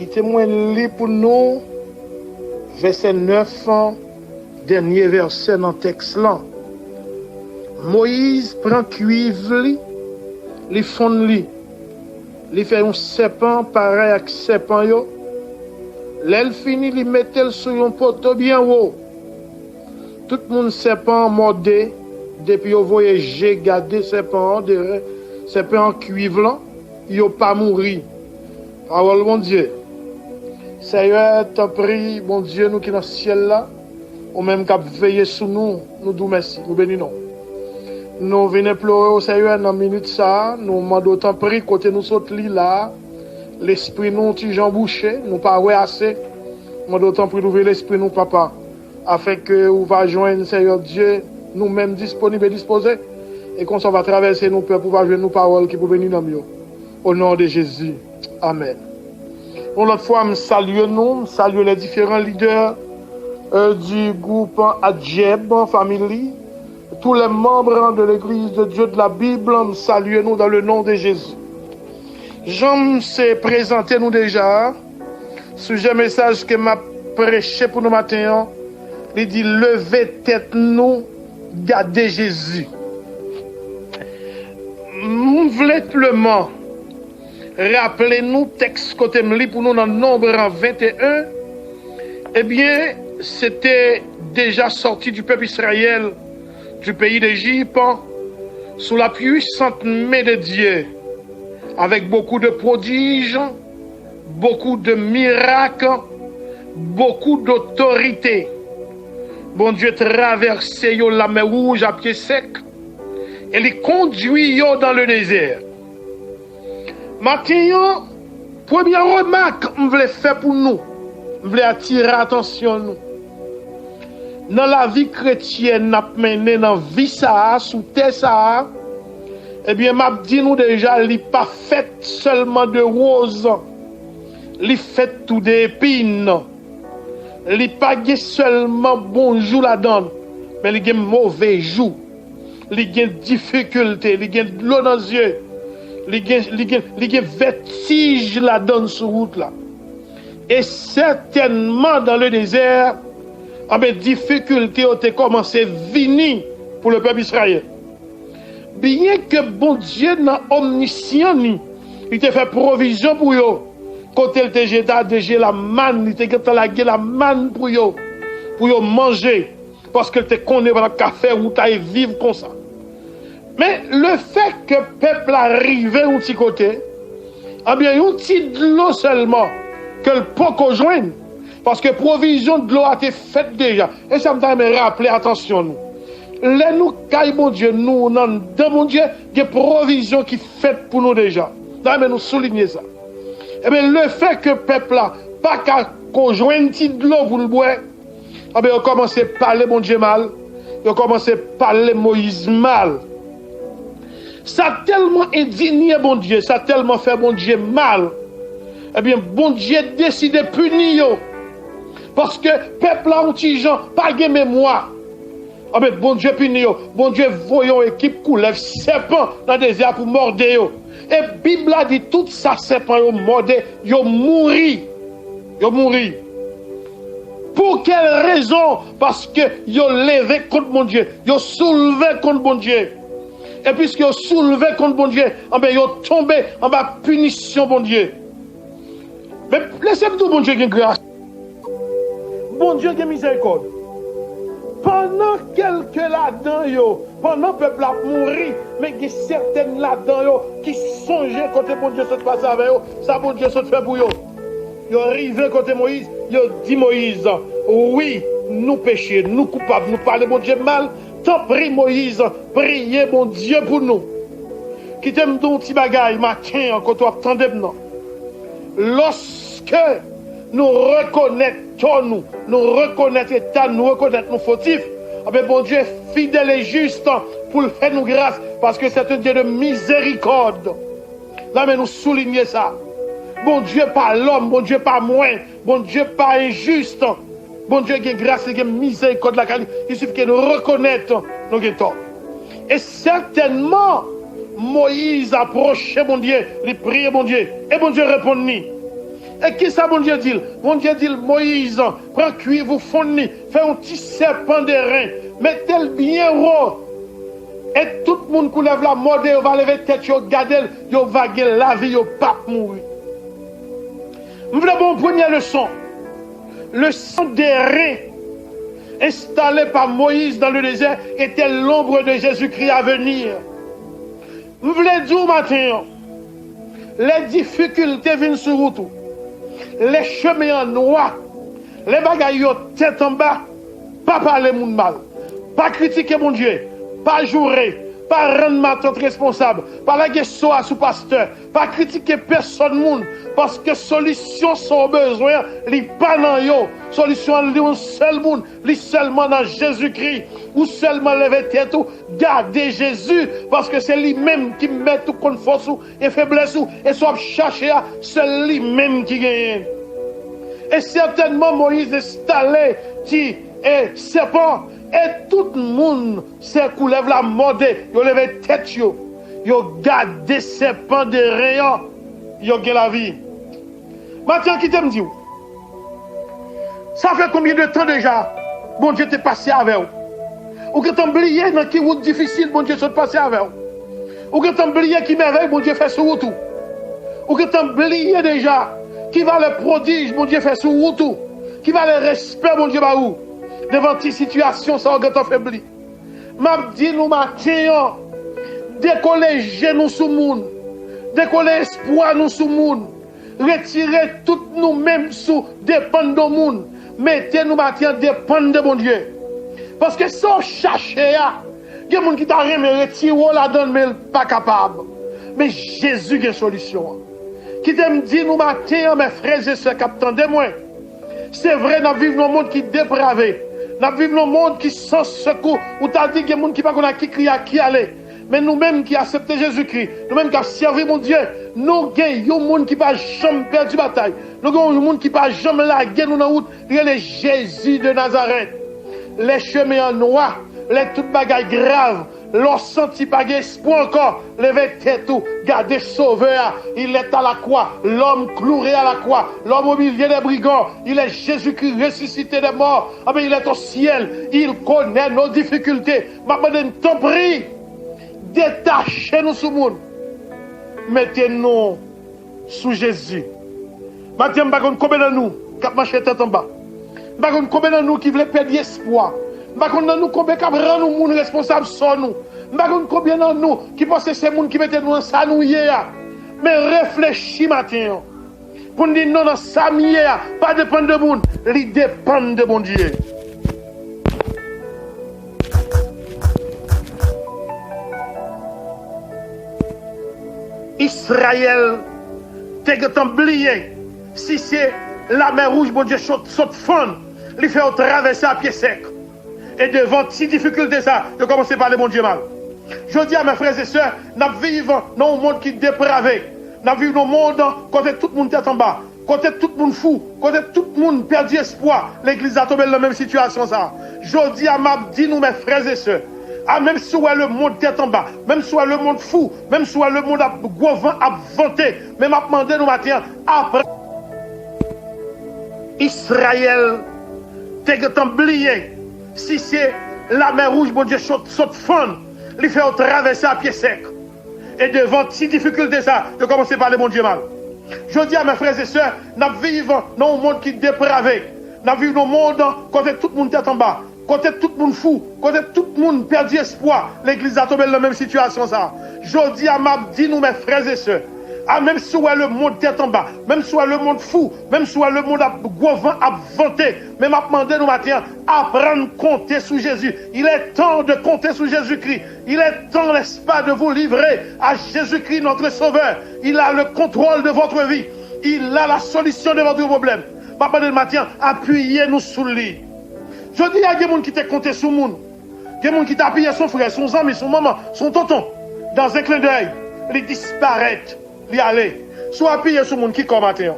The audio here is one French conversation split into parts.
Quittez-moi lit pour nous, verset 9, dernier verset dans le texte là. Moïse prend cuivre, li fond li. Li fait un serpent pareil avec serpent yo. L'elle fini, li mette sur un poteau bien haut. Tout le monde serpent mordé, depuis vous voyez j'ai gardé serpent en cuivre là, yo pas mourir. Parole mon Dieu. Seigneur, t'en prie, mon Dieu, nous qui dans le ciel là, ou même qui veillé sur nous, nous disons merci, nous bénissons. Nous venons pleurer au Seigneur dans la minute ça, nous demandons t'en prie, côté nous saute là, l'esprit nous petit Jean bouché, nous pas assez. Nous demandons t'en prie d'ouvrir l'esprit nous papa, afin que nous va joindre Seigneur Dieu, nous-mêmes disponibles et disposés, et qu'on s'en va traverser nos peurs pour joindre nos paroles qui pour bénir dans mieux. Au nom de Jésus. Amen. Pour l'autre fois, je salue les différents leaders du groupe Adjeb Family, tous les membres de l'église de Dieu de la Bible, je salue nous dans le nom de Jésus. Jean s'est présenté nous déjà, sujet message que m'a prêché pour nous matin, il dit levez tête nous, gardez Jésus. Nous voulons simplement rappelez-nous texte côté me lit pour nous dans Nombre 21. Eh bien, c'était déjà sorti du peuple Israël du pays d'Égypte sous la puissante main de Dieu, avec beaucoup de prodiges, beaucoup de miracles, beaucoup d'autorité. Bon Dieu traversait la mer Rouge à pied sec et les conduit dans le désert. Maintenant, première remarque que je voulais faire pour nous, je voulais attirer l'attention nous. Dans la vie chrétienne, nous mené dans la vie ça, sous terre ça, eh bien, m'a dit nous déjà, il n'est pas fait seulement de roses, il est fait tout d'épines. Il n'est pas seulement bon jour là-dedans, mais il y a mauvais jour. Il y a difficulté, il y a de l'eau dans les yeux. Il y a vertige là-dedans sur route là. Et certainement dans le désert, les difficultés ont commencé à venir pour le peuple israélien. Bien que bon Dieu n'a omniscient, il t'a fait provision pour eux. Quand il t'a jeté la manne, il t'a la manne pour eux manger. Parce qu'il te connaît par le café où tu vivre comme ça. Mais le fait que le peuple arrive un petit côté, eh bien, il y a un petit de l'eau seulement que le peut rejoindre. Parce que provision de l'eau a été faite déjà. Et ça me fait rappeler, attention, nous. Là, nous, quand bon Dieu, nous, dans mon Dieu, il y a des provisions qui sont faites pour nous déjà. Là, mais nous souligner ça. Eh bien, le fait que le peuple là, pas qu'à rejoindre un petit de l'eau pour le boire, eh bien, il a commencé à parler mon Dieu mal. Il a commencé à parler Moïse mal. Ça a tellement indigné bon Dieu, ça a tellement fait bon Dieu mal. Eh bien, bon Dieu décide de punir. Parce que le peuple là, un petit gens, pas de mémoire. Ah ben, bon Dieu punit. Bon Dieu voyons équipe coulève serpent dans le désert pour mordre. Et la Bible a dit tout ça serpent yo mordé, yo mouri. Yo mouri. Pour quelle raison? Parce que yo levé contre mon Dieu, yo soulevé contre mon Dieu. Et puisque yo soulevé contre mon Dieu, ben yo tombé en bas punition mon Dieu. Mais laissez-moi dire bon Dieu qui grâce. Bon Dieu qui miséricorde. Pendant quelques là-dedans, pendant le peuple a mouru, mais il y a certaines là-dedans qui songeaient côté bon Dieu se passe avec eux, ça bon Dieu se fait pour eux. Ils sont arrivés côté Moïse, ils ont dit Moïse, oui, nous péchons, nous coupables, nous parlons bon Dieu mal, tant prie Moïse, priez bon Dieu pour nous. Qui t'aime ton petit bagaille, matin, quand tu attendais maintenant. Lorsque nous reconnaissons, nous reconnaissons l'état, nous reconnaissons nos fautifs, mais bon Dieu est fidèle et juste pour faire nous grâce, parce que c'est un Dieu de miséricorde. Là, mais nous soulignons ça. Bon Dieu pas l'homme, bon Dieu pas moins, bon Dieu pas injuste. Bon Dieu qui est grâce et qui est miséricorde. Il suffit que nous reconnaissons nos tort. Et certainement, Moïse approchait mon Dieu, il priait mon Dieu, et bon Dieu répondit. Et qui ça, bon Dieu dit? Bon Dieu dit, Moïse, prends cuivre, fourni, fais un petit serpent de rein, mettez-le bien haut. Et tout le monde qui lève la mode, il va lever tête, il va garder, il va gagner la vie, il va pas mourir. Je voulais bon première leçon. Le sang des reins installé par Moïse dans le désert était l'ombre de Jésus-Christ à venir. Je voulais dire matin, les difficultés viennent sur route, les chemins en noir, les bagailles tête en bas, pas parler mon mal, pas critiquer mon Dieu, pas jurer, pas rendre ma tante responsable, pas la question à sous pasteur, pas critiquer personne monde, parce que solution sont besoin, li pas dans yo, solution li un seul monde, li seulement dans Jésus-Christ, ou seulement lever tête ou garder Jésus, parce que c'est lui-même qui met tout contre force et faiblesse et soit chercher, c'est lui-même qui gagne. Et certainement Moïse installé qui est serpent. Et tout le monde s'est lève la mode, yo lève tête yo garde serpent de rayon, yo gagne la vie. Maintenant qui t'aime dit, ça fait combien de temps déjà, bon Dieu t'est passé avec vous? Ou que t'as oublié dans qui route difficile, bon Dieu s'est passé avec vous? Ou que t'as oublié qui merveille, bon Dieu fait sur route? Ou que t'as oublié déjà qui va le prodige, bon Dieu fait sur route? Qui va le respect, bon Dieu, bah où? Devant tes situations, ça va être affaibli. M'a dit nous matin, décoller genoux sous le monde, décoller espoir nous sous le monde, retirer tout nous-mêmes sous dépendre du monde, mettez nous matin dépendre de mon Dieu. Parce que sans chercher, il y a des gens qui t'a retiré là-dedans, mais pas capable. Mais Jésus a une solution. Qui t'aime dit nous matin, mes frères et sœurs, capitaine de moi. C'est vrai, nous vivons dans un monde qui est dépravé. Nous vivons dans un monde qui sans secours. Où tu as dit qu'il y a des gens qui ne savent qui crier, à qui aller. Mais nous-mêmes qui acceptons Jésus-Christ, nous-mêmes qui avons servi mon Dieu, nous avons des gens qui ne pas jamais perdu la bataille. Nous avons des gens qui ne pas jamais la guerre dans la route. Il y a Jésus de Nazareth. Les chemins en noir, les toutes bagailles graves. L'on senti pas espoir encore, lever tête tout, garder sauveur, il est à la croix, l'homme cloué à la croix, l'homme au milieu des brigands, il est Jésus-Christ ressuscité des morts, ah ben il est au ciel, il connaît nos difficultés. Maintenant, t'en prie, détachez-nous sous le monde, mettez-nous sous Jésus. Maintenant, je ne sais pas combien de nous, qui a marché tête en bas, je ne sais pas combien de nous qui veulent perdre espoir. Je ne sais pas combien de nous responsables sur nous. Je ne sais pas combien de nous qui pensent que c'est les gens qui mettent nous en sanouillé. Mais réfléchis matin. Pour nous dire non, dans sanouillé, pas dépendre de nous, il dépend de mon Dieu. Israël, t'es oublié. Si c'est la mer rouge, mon Dieu, saute fond, il fait traverser à pied sec. Et devant ces difficultés, ça, de commencer par le mon Dieu mal. Je dis à mes frères et sœurs, nous vivons dans un monde qui est dépravé. Nous vivons dans un monde côté tout le monde tête en bas, côté tout le monde fou, côté tout le monde perdu espoir. L'église a tombé dans la même situation. Ça. Je dis à nous, mes frères et sœurs, même si le monde tête en bas, même si le monde fou, même si le monde a gros vent à vanter, même à demander nous matin, après Israël, t'es oublié. Si c'est la mer rouge, mon Dieu, saute fond, il fait traverser à pied sec. Et devant ces difficultés, ça, de commencer par le mon Dieu mal. Je dis à mes frères et sœurs, nous vivons dans un monde qui est dépravé. Nous vivons dans un monde côté tout le monde tête en bas, côté tout le monde fou, côté tout le monde perdu espoir. L'église a tombé dans la même situation. Ça. Je dis à nous, mes frères et sœurs, même si le monde tête en bas, même si le monde fou, même si le monde a gros vent à vanter, même à demander nous matin, apprendre à compter sur Jésus. Il est temps de compter sur Jésus-Christ. Il est temps, n'est-ce pas, de vous livrer à Jésus-Christ, notre Sauveur. Il a le contrôle de votre vie. Il a la solution de votre problème. Papa de matin, appuyez-nous sur lui. Je dis à des gens qui t'ont compté sur le monde, des gens qui t'ont appuyé son frère, son ami, son maman, son tonton, dans un clin d'œil, ils disparaissent. Li aller soit appuyé sur monde qui comme matin,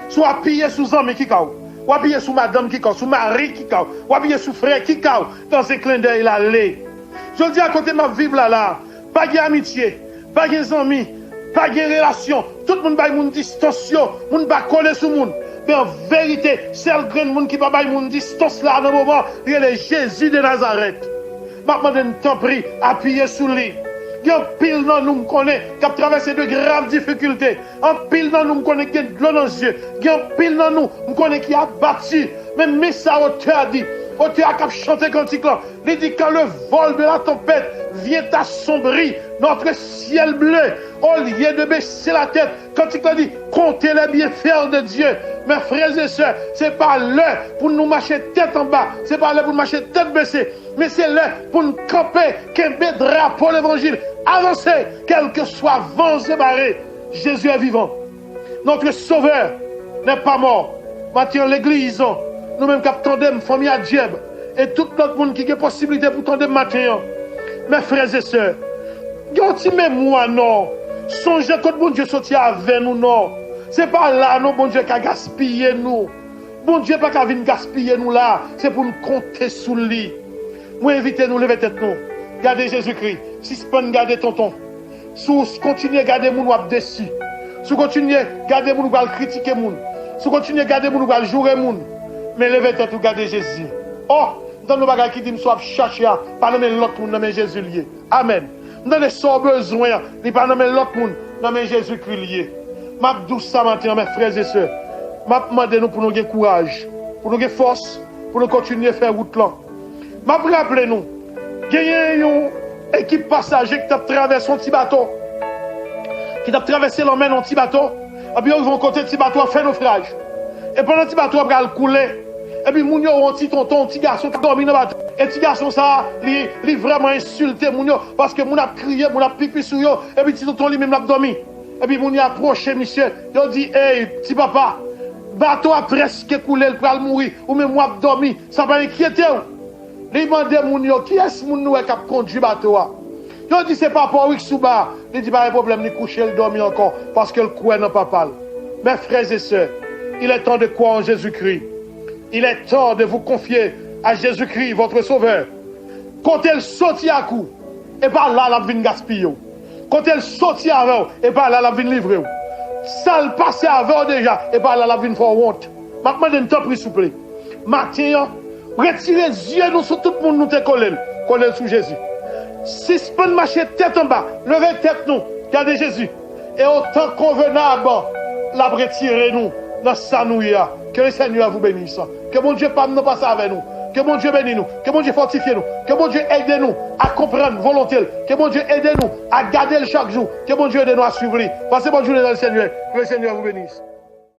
soit appuyé sur amis qui cao, ou appuyé sur madame qui cao, sur mari qui cao, ou appuyé sur frère qui cao, dans ce clin d'œil là aller. Je dis à côté ma vivre là, pas d'amitié, pas d'amis, pas de relation, tout le monde a une distance, le monde va coller sur le monde. Mais en vérité, c'est le grand monde qui va avoir une distance là, dans le moment, il y a Jésus de Nazareth. Maintenant, je t'en prie, appuyez sur lui. Il y a un pile dans nous qui a traversé de graves difficultés. Un pile dans nous qui a de l'eau dans les yeux. Il y a un pile dans nous qui a battu. Mais ça, auteur a dit. Auteur a chanté cantique là. Il dit quand le vol de la tempête vient assombrir notre ciel bleu, au lieu de baisser la tête, quand il a dit comptez les bienfaits de Dieu. Mes frères et sœurs, c'est pas l'heure pour nous marcher tête en bas, c'est pas l'heure pour nous marcher tête baissée, mais c'est l'heure pour nous camper, qu'un drapeau l'évangile, avancer, quel que soit vent et marée. Jésus est vivant. Notre sauveur n'est pas mort. Maintenant, l'église, nous-mêmes qui attendons, famille à Dieu, et tout notre monde qui a possibilité pour attendre matin. Mes frères et sœurs, gardez mémoire, non. Songez que bon Dieu sorti avec nous, non. C'est pas là, non, bon Dieu qui a gaspillé nous. Bon Dieu pas qu'à venir gaspiller nous là. C'est pour nous compter sous lui. Moi, invitez nous, lever tête nous. Gardez Jésus-Christ. Si ce pas garder tonton. Si vous continuez à garder mon wap dessus. Si vous continuez à garder mon wap critiquer moun. Si vous continuez à garder mon wap jouer moun. Mais levez tête ou gardez Jésus. Oh, dans nos bagages qui dit soit chercher pas nommer l'autre monde nommer Jésus lié. Amen. Dans les sans besoin, ni pas nommer l'autre monde nommer Jésus-Christ lié. M'a douce ça matin mes frères et sœurs. M'a demandé nous pour nous gagner courage, pour nous gagner force, pour nous continuer à faire route là. M'a rappelé nous gagner une équipe passager qui t'a traversé un petit bateau. Qui t'a traversé l'emmène un petit bateau. Et puis ils vont côté petit bateau faire naufrage. Et pendant le petit bateau va couler. Et puis, moun yo, un petit tonton, un petit garçon qui dormi dans le bateau. Et petit garçon, ça, il vraiment insulté, moun yo, parce que moun a crié, moun a pipi sur yo. Et puis, petit tonton, lui même l'a dormi. Et puis, moun y a approché, monsieur. Il a dit, hey, petit papa, bateau a presque coulé, il va mourir. Ou même moi, dormi. Ça va inquiéter. Il m'a demandé, moun yo, qui est-ce moun nou qui a conduit le bateau? Il a dit, c'est papa, oui, Souba. Il dit, pas de problème, il coucher, il dormi encore, parce que le coué n'a pas parlé. Mes frères et sœurs, il est temps de croire en Jésus-Christ. Il est temps de vous confier à Jésus-Christ, votre sauveur. Quand elle sortit à coup, et par là, la vine gaspille. Quand elle sortit avant, et par là, la vine livrer. Ça le passait avant déjà, et par là, la vine faire honte. Maintenant, je t'en prie, s'il vous plaît. Maintenant, retirez les yeux nous sur tout le monde, nous te collés sous Jésus. Si ce peut marcher tête en bas, levez tête nous, regardez Jésus. Et autant convenable, la retirer nous, dans sa nouille. Que le Seigneur vous bénisse. Que mon Dieu ne passe avec nous. Que mon Dieu bénisse nous. Que mon Dieu fortifie nous. Que mon Dieu aide nous à comprendre volonté. Que mon Dieu aide nous à garder le chaque jour. Que mon Dieu aide nous à suivre. Passez bonne journée dans le Seigneur. Que le Seigneur vous bénisse.